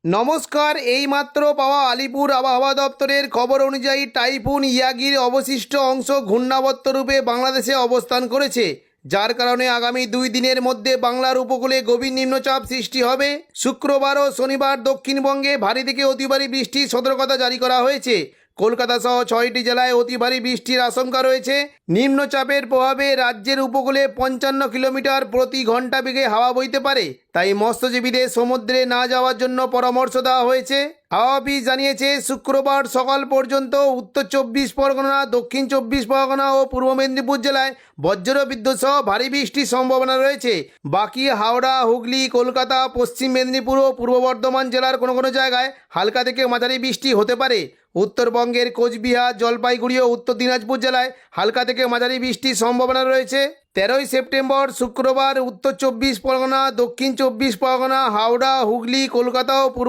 নমস্কার। এইমাত্র পাওয়া আলিপুর আবহাওয়া দপ্তরের খবর অনুযায়ী টাইফুন ইয়াগির অবশিষ্ট অংশ ঘূর্ণাবর্ত রূপে বাংলাদেশে অবস্থান করেছে, যার কারণে আগামী 2 দিনের মধ্যে বাংলার উপকূলে গভীর নিম্নচাপ সৃষ্টি হবে। শুক্রবার ও শনিবার দক্ষিণবঙ্গে ভারী থেকে অতি ভারী বৃষ্টির সতর্কতা জারি করা হয়েছে। কলকাতা সহ 6টি জেলায় অতি ভারী বৃষ্টির আশঙ্কা রয়েছে। নিম্নচাপের প্রভাবে রাজ্যের উপকূলে 55 কিলোমিটার প্রতি ঘন্টা বেগে হাওয়া বইতে পারে, তাই মৎস্যজীবীদের সমুদ্রে না যাওয়ার জন্য পরামর্শ দেওয়া হয়েছে। হাওয়া অফিস জানিয়েছে, শুক্রবার সকাল পর্যন্ত উত্তর 24 পরগনা, দক্ষিণ 24 পরগনা ও পূর্ব মেদিনীপুর জেলায় বজ্র বিদ্যুৎ সহ ভারী বৃষ্টির সম্ভাবনা রয়েছে। বাকি হাওড়া, হুগলি, কলকাতা, পশ্চিম মেদিনীপুর ও পূর্ব বর্ধমান জেলার কোনো কোনো জায়গায় হালকা থেকে মাঝারি বৃষ্টি হতে পারে। উত্তরবঙ্গের কোচবিহার, জলপাইগুড়ি ও উত্তর দিনাজপুর জেলায় হালকা থেকে মাঝারি বৃষ্টির সম্ভাবনা রয়েছে। 13ই সেপ্টেম্বর শুক্রবার উত্তর 24 পরগনা, দক্ষিণ 24 পরগনা, হাওড়া, হুগলি, কলকাতা ও পূর্ব